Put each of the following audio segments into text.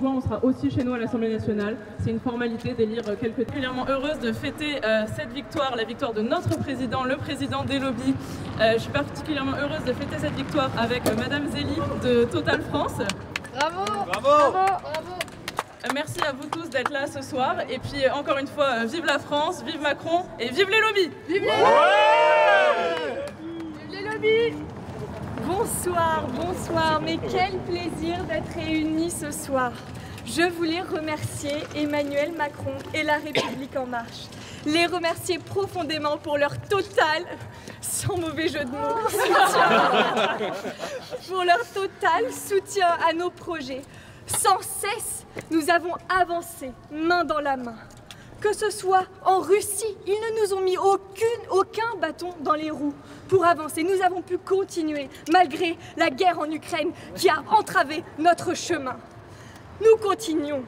On sera aussi chez nous à l'Assemblée nationale. C'est une formalité d'élire quelques... Particulièrement heureuse de fêter cette victoire, la victoire de notre président, le président des lobbies. Je suis particulièrement heureuse de fêter cette victoire avec Madame Zélie de Total France. Bravo! Bravo! Bravo! Merci à vous tous d'être là ce soir. Et puis encore une fois, vive la France, vive Macron et vive les lobbies! Vive les lobbies! Vive les lobbies! Bonsoir, bonsoir, mais quel plaisir d'être réunis ce soir. Je voulais remercier Emmanuel Macron et La République En Marche. Les remercier profondément pour leur total, sans mauvais jeu de mots, soutien, pour leur total soutien à nos projets. Sans cesse, nous avons avancé main dans la main. Que ce soit en Russie, ils ne nous ont mis aucun bâton dans les roues pour avancer. Nous avons pu continuer malgré la guerre en Ukraine qui a entravé notre chemin. Nous continuons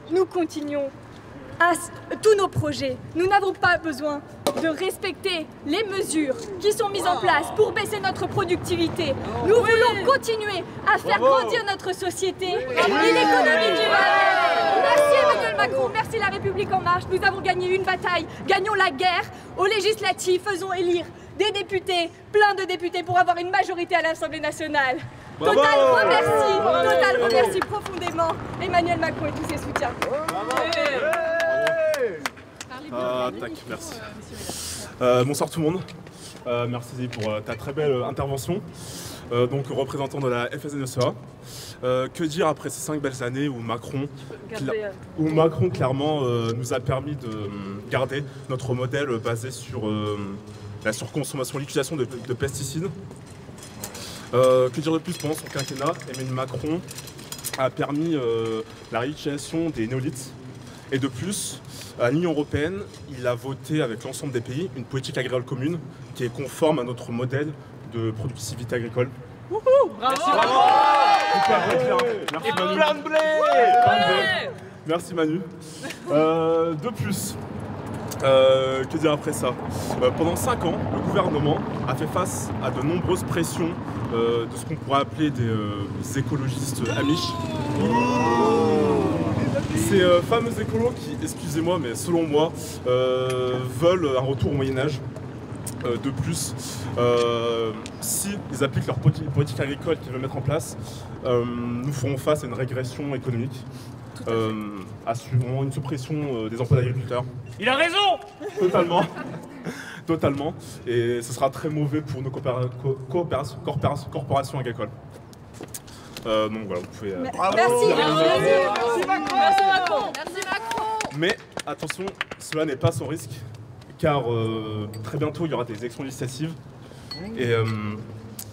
tous nos projets. Nous n'avons pas besoin de respecter les mesures qui sont mises en place pour baisser notre productivité. Nous voulons continuer à faire grandir notre société et l'économie qui va avec. Merci Emmanuel Macron, merci La République En Marche. Nous avons gagné une bataille, gagnons la guerre aux législatives, faisons élire des députés, plein de députés pour avoir une majorité à l'Assemblée nationale. Total remercie profondément Emmanuel Macron et tous ses soutiens. Merci. Bonsoir tout le monde. Merci pour ta très belle intervention. Donc représentant de la FSNSEA. Que dire après ces 5 belles années où Macron clairement nous a permis de garder notre modèle basé sur la surconsommation, l'utilisation de pesticides. Que dire de plus pendant son quinquennat, Emmanuel Macron a permis la réutilisation des néolithes. Et de plus, à l'Union européenne, il a voté avec l'ensemble des pays une politique agricole commune qui est conforme à notre modèle de productivité agricole. Bravo! Merci Manu. Plein de blé! Merci Manu. De plus, que dire après ça? Pendant 5 ans, le gouvernement a fait face à de nombreuses pressions de ce qu'on pourrait appeler des écologistes amish. Ces fameux écolos qui, excusez-moi, mais selon moi, veulent un retour au Moyen-Âge. De plus, si ils appliquent leur politique agricole qu'ils veulent mettre en place, nous ferons face à une régression économique, à une suppression des emplois d'agriculteurs. Il a raison! Totalement. Totalement. Et ce sera très mauvais pour nos corporations agricoles. Donc voilà, vous pouvez... Merci Macron! Mais attention, cela n'est pas sans risque, car très bientôt il y aura des élections législatives et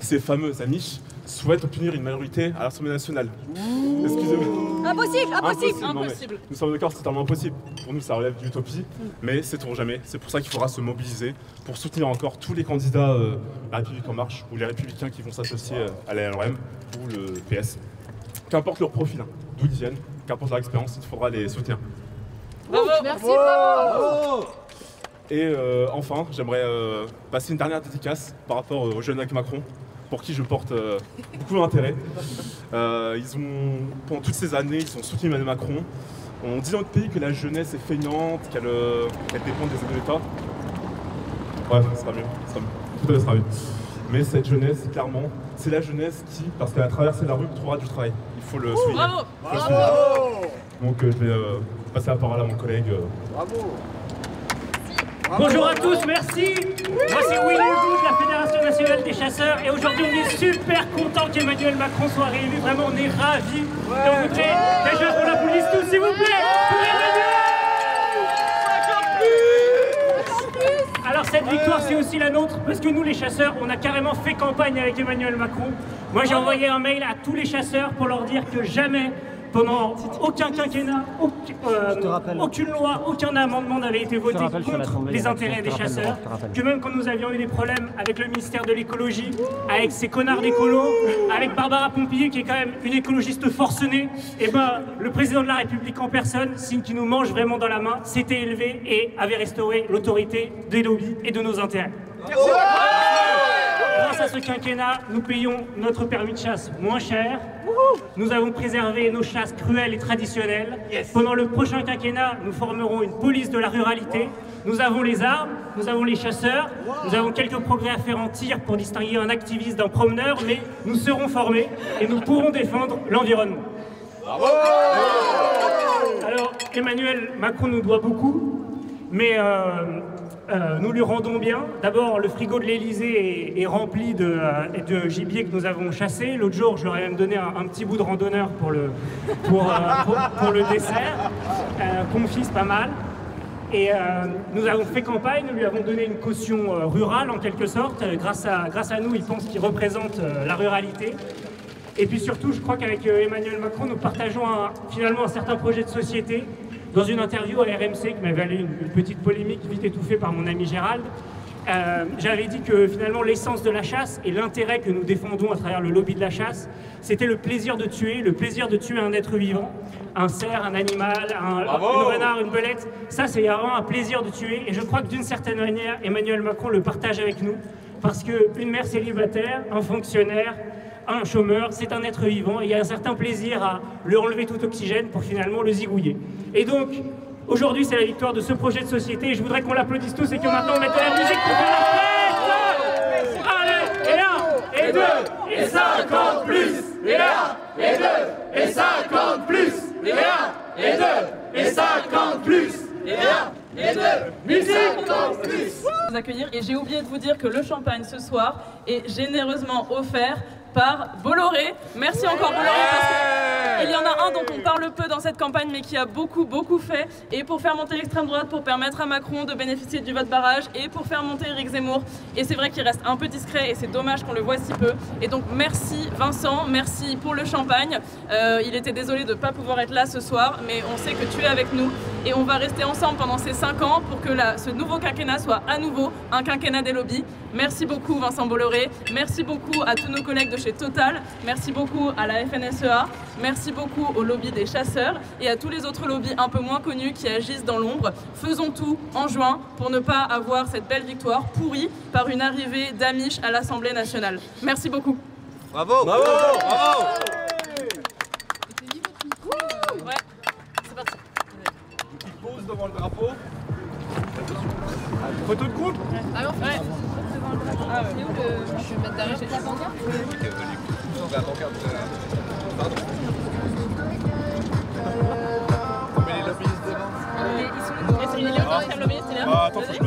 ces fameux Amish souhaitent obtenir une majorité à l'Assemblée nationale. Excusez-moi. Impossible. Nous sommes d'accord, c'est totalement impossible. Pour nous, ça relève de l'utopie, mais sait-on jamais. C'est pour ça qu'il faudra se mobiliser pour soutenir encore tous les candidats La République En Marche ou les Républicains qui vont s'associer à la LRM ou le PS. Qu'importe leur profil, d'où ils viennent, qu'importe leur expérience, il faudra les soutenir. Merci, bravo. Et enfin, j'aimerais passer une dernière dédicace par rapport aux jeunes avec Macron, pour qui je porte beaucoup d'intérêt. Pendant toutes ces années, ils ont soutenu Emmanuel Macron. On dit dans notre pays que la jeunesse est feignante, qu'elle dépend des aides de l'État. Ouais, ça sera mieux. Tout à fait, ça sera mieux. Mais cette jeunesse, clairement, c'est la jeunesse qui, parce qu'elle a traversé la rue, trouvera du travail. Il faut le souligner. Bravo! Donc je vais passer la parole à mon collègue. Bravo! Bonjour à tous, merci. Moi c'est Will Ledoux de la Fédération Nationale des Chasseurs et aujourd'hui on est super content qu'Emmanuel Macron soit réélu. Vraiment on est ravis. Et on voudrait déjà qu'on l'applaudisse tous s'il vous plaît pour Emmanuel. Alors cette victoire c'est aussi la nôtre parce que nous les chasseurs on a carrément fait campagne avec Emmanuel Macron. Moi j'ai envoyé un mail à tous les chasseurs pour leur dire que jamais pendant aucun quinquennat, aucune loi, aucun amendement n'avait été voté contre les intérêts des chasseurs, que même quand nous avions eu des problèmes avec le ministère de l'écologie, avec ces connards d'écolos, avec Barbara Pompili qui est quand même une écologiste forcenée, et ben le président de la République en personne, signe qui nous mange vraiment dans la main, s'était élevé et avait restauré l'autorité des lobbies et de nos intérêts. Grâce grâce à ce quinquennat, nous payons notre permis de chasse moins cher. Nous avons préservé nos chasses cruelles et traditionnelles. Pendant le prochain quinquennat, nous formerons une police de la ruralité. Nous avons les armes, nous avons les chasseurs, nous avons quelques progrès à faire en tir pour distinguer un activiste d'un promeneur, mais nous serons formés et nous pourrons défendre l'environnement. Alors, Emmanuel Macron nous doit beaucoup, mais nous lui rendons bien. D'abord, le frigo de l'Élysée est rempli de gibier que nous avons chassé. L'autre jour, je leur ai même donné un petit bout de randonneur pour le dessert. Confit, pas mal. Et nous avons fait campagne, nous lui avons donné une caution rurale en quelque sorte. Grâce à nous, il pense qu'il représente la ruralité. Et puis surtout, je crois qu'avec Emmanuel Macron, nous partageons finalement un certain projet de société. Dans une interview à RMC qui m'avait valu une petite polémique vite étouffée par mon ami Gérald, j'avais dit que finalement l'essence de la chasse et l'intérêt que nous défendons à travers le lobby de la chasse, c'était le plaisir de tuer un être vivant, un cerf, un animal, une renard, une belette. Ça, c'est vraiment un plaisir de tuer. Et je crois que d'une certaine manière, Emmanuel Macron le partage avec nous, parce qu'une mère célibataire, un fonctionnaire, un chômeur, c'est un être vivant et il y a un certain plaisir à lui enlever tout oxygène pour finalement le zigouiller. Et donc, aujourd'hui, c'est la victoire de ce projet de société et je voudrais qu'on l'applaudisse tous et que maintenant on mette de la musique pour faire la fête. Allez, et 1, et 2, et 50 plus, et 1, et 2, et 50 plus, et 1, et 2, et 50 plus, et 1, et 2, musique plus. Vous accueillir et j'ai oublié de vous dire que le champagne ce soir est généreusement offert par Bolloré. Merci encore Bolloré parce qu'il y en a un dont on parle peu dans cette campagne mais qui a beaucoup fait et pour faire monter l'extrême droite, pour permettre à Macron de bénéficier du vote barrage et pour faire monter Éric Zemmour. Et c'est vrai qu'il reste un peu discret et c'est dommage qu'on le voit si peu. Et donc merci Vincent, merci pour le champagne. Il était désolé de ne pas pouvoir être là ce soir mais on sait que tu es avec nous et on va rester ensemble pendant ces 5 ans pour que ce nouveau quinquennat soit à nouveau un quinquennat des lobbies. Merci beaucoup Vincent Bolloré, merci beaucoup à tous nos collègues de chez Total, merci beaucoup à la FNSEA, merci beaucoup au lobby des chasseurs et à tous les autres lobbies un peu moins connus qui agissent dans l'ombre. Faisons tout en juin pour ne pas avoir cette belle victoire pourrie par une arrivée d'Amish à l'Assemblée nationale. Merci beaucoup. Bravo, bravo, bravo. Ouais, c'est parti. Qui pose devant le drapeau. Photo de groupe. Alors, Ouais. ah, ouais. Je vais mettre derrière la pancarte. La pancarte. Pardon. On met les lobbyistes devant. Il est là, le lobbyiste, il est là. Ah, attends, faut que je me...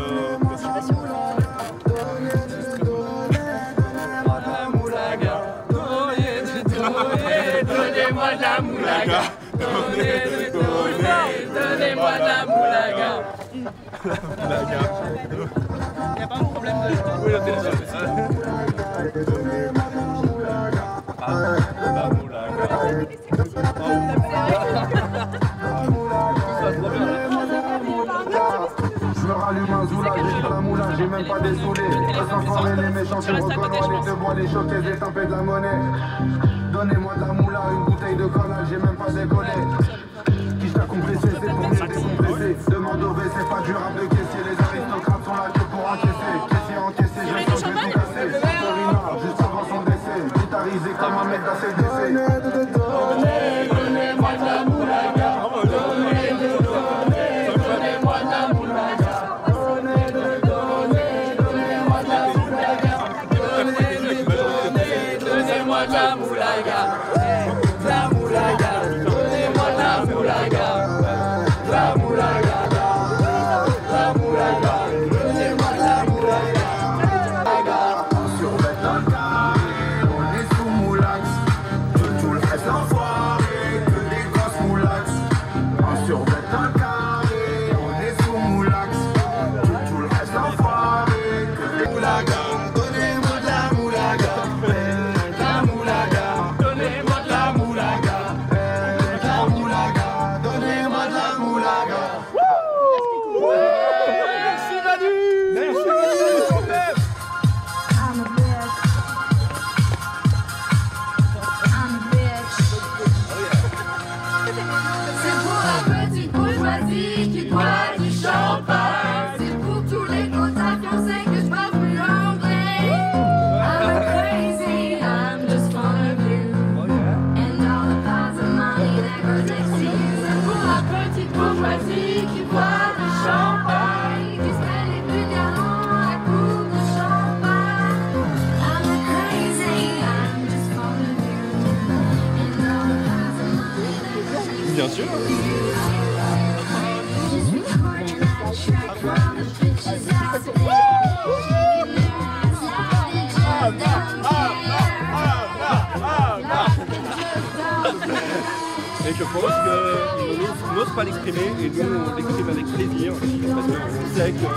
Donnez-moi de la moulaga. Donnez-moi de la moulaga. Il n'y a pas un problème de... Oui, la téléphone, c'est ça. La moulaga. Je me rallume un zoula, j'ai pas la moula, j'ai même pas des saoulés. Pas s'informer les méchants, je reconnais les deux bois, les choqués, j'ai tampé de la monnaie. Donnez-moi de la moula, une bouteille de cognac, j'ai même pas décollé. Qui t'a compressé, c'est pour mieux décompresser. Demande au V, c'est pas durable de caissier, les aristocrates sont là que pour encaisser. Caissier encaissé, je sens que je vais tout casser. Torina, juste avant son décès, guitarisé comme un mec d'ACDC. Donnez-moi de la moulaga. Donnez-moi de la moulaga. Donnez-moi de la moulaga. La moulaga. Donnez-moi de la moulaga. La moulaga. La moulaga. Donnez-moi de la moulaga. On survêt un carré, on est sous moulax. Que tout le reste enfoiré, que des grosses moulax. On survêt un carré, on est sous moulax. Que tout le reste enfoiré, que des moulaga. Donnez-moi de la moulaga. La moulaga. Donnez-moi de la moulaga. bien sûr. Et je pense qu'ils n'osent pas l'exprimer et nous on l'exprime avec plaisir parce qu'on sait que...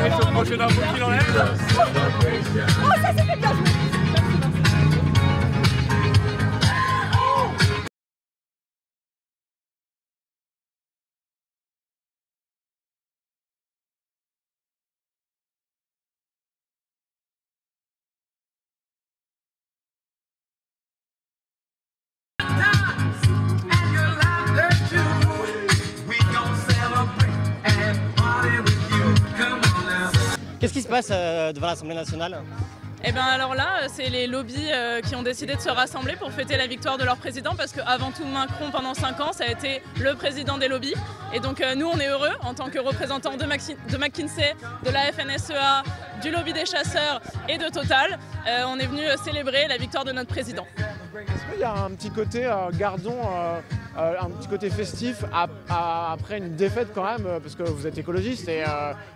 Se projet d'un bout qu'il enlève. Oh, ça c'était bien joué. Qu'est-ce qui se passe devant l'Assemblée nationale? Et bien alors là, c'est les lobbies qui ont décidé de se rassembler pour fêter la victoire de leur président parce qu'avant tout Macron pendant 5 ans, ça a été le président des lobbies. Et donc nous on est heureux en tant que représentants de McKinsey, de la FNSEA, du lobby des chasseurs et de Total. On est venu célébrer la victoire de notre président. Est-ce qu'il y a un petit côté, gardons un petit côté festif après une défaite quand même, parce que vous êtes écologiste et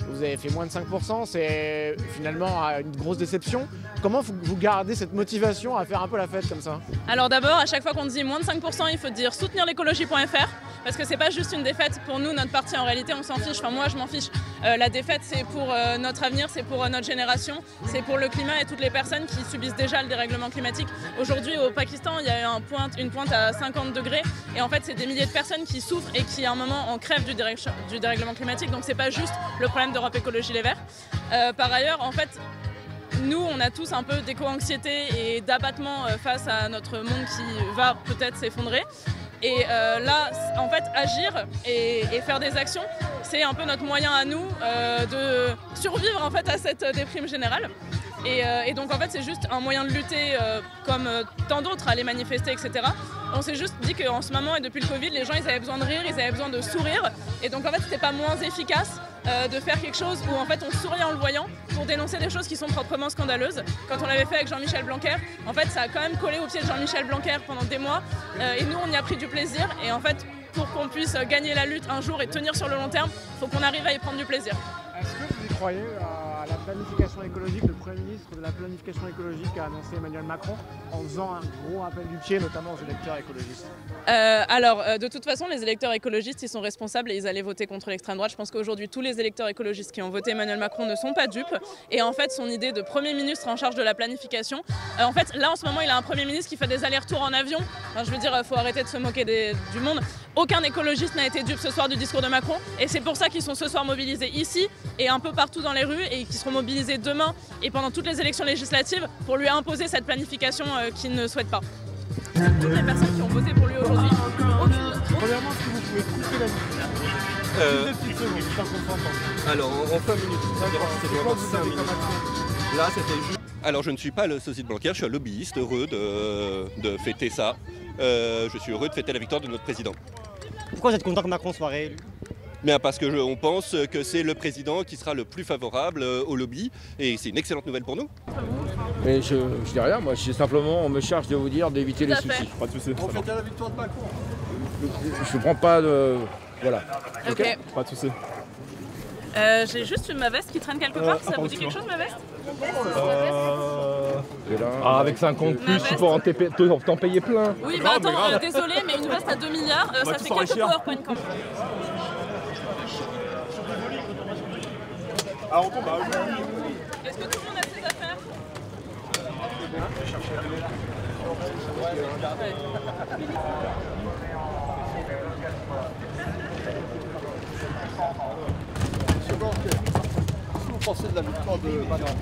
vous avez fait moins de 5%, c'est finalement une grosse déception. Comment vous gardez cette motivation à faire un peu la fête comme ça? Alors d'abord, à chaque fois qu'on dit moins de 5%, il faut dire soutenir l'écologie.fr parce que c'est pas juste une défaite pour nous, notre parti, en réalité on s'en fiche, enfin moi je m'en fiche. La défaite c'est pour notre avenir, c'est pour notre génération, c'est pour le climat et toutes les personnes qui subissent déjà le dérèglement climatique. Aujourd'hui au Pakistan, il y a eu une pointe à 50 degrés et en fait c'est des milliers de personnes qui souffrent et qui à un moment en crèvent du dérèglement climatique, donc c'est pas juste le problème d'Europe Écologie Les Verts. Par ailleurs, en fait, nous, on a tous un peu d'éco-anxiété et d'abattement face à notre monde qui va peut-être s'effondrer. Et là, en fait, agir et faire des actions, c'est un peu notre moyen à nous de survivre en fait à cette déprime générale. Et donc en fait c'est juste un moyen de lutter comme tant d'autres, aller manifester, etc. On s'est juste dit qu'en ce moment et depuis le Covid, les gens ils avaient besoin de rire, ils avaient besoin de sourire. Et donc en fait c'était pas moins efficace de faire quelque chose où en fait on sourit en le voyant pour dénoncer des choses qui sont proprement scandaleuses. Quand on l'avait fait avec Jean-Michel Blanquer, en fait ça a quand même collé au pied de Jean-Michel Blanquer pendant des mois. Et nous on y a pris du plaisir et en fait pour qu'on puisse gagner la lutte un jour et tenir sur le long terme, il faut qu'on arrive à y prendre du plaisir. Est-ce que vous croyez à la planification écologique, le Premier ministre de la planification écologique a annoncé Emmanuel Macron en faisant un gros appel du pied, notamment aux électeurs écologistes? De toute façon, les électeurs écologistes, ils sont responsables et ils allaient voter contre l'extrême droite. Je pense qu'aujourd'hui, tous les électeurs écologistes qui ont voté Emmanuel Macron ne sont pas dupes. Et en fait, son idée de Premier ministre en charge de la planification, en fait, là, en ce moment, il a un Premier ministre qui fait des allers-retours en avion. Enfin, je veux dire, il faut arrêter de se moquer du monde. Aucun écologiste n'a été dupe ce soir du discours de Macron. Et c'est pour ça qu'ils sont ce soir mobilisés ici et un peu partout dans les rues et qui seront mobilisés demain et pendant toutes les élections législatives pour lui imposer cette planification qu'il ne souhaite pas. Toutes les personnes qui ont voté pour lui aujourd'hui, Premièrement, est-ce que vous pouvez couper la musique? Deux petites secondes, ça qu'on s'entend. Alors, en 5 minutes, ça doit avoir 5 minutes. Là, c'était juste... Alors, je ne suis pas le sosie de Blanquer, je suis un lobbyiste heureux de fêter ça. Je suis heureux de fêter la victoire de notre président. Pourquoi vous êtes content que Macron soit réélu? Bien parce qu'on pense que c'est le président qui sera le plus favorable au lobby et c'est une excellente nouvelle pour nous. Mais je dis rien, moi simplement on me charge de vous dire d'éviter les soucis. Pas de soucis. On fête la victoire de Macron. Je prends pas de... Voilà. Ok. Pas de soucis. J'ai juste ma veste qui traîne quelque part, ça vous dit quelque chose ma veste? Avec 50 plus, tu peux t'en payer plein. Oui, bah attends, désolé, mais une veste à 2 milliards, ça fait quelques PowerPoint quand même. Ah, on tombe. Est-ce que tout le monde a ses affaires? Qu'est-ce que vous pensez de la victoire de Macron?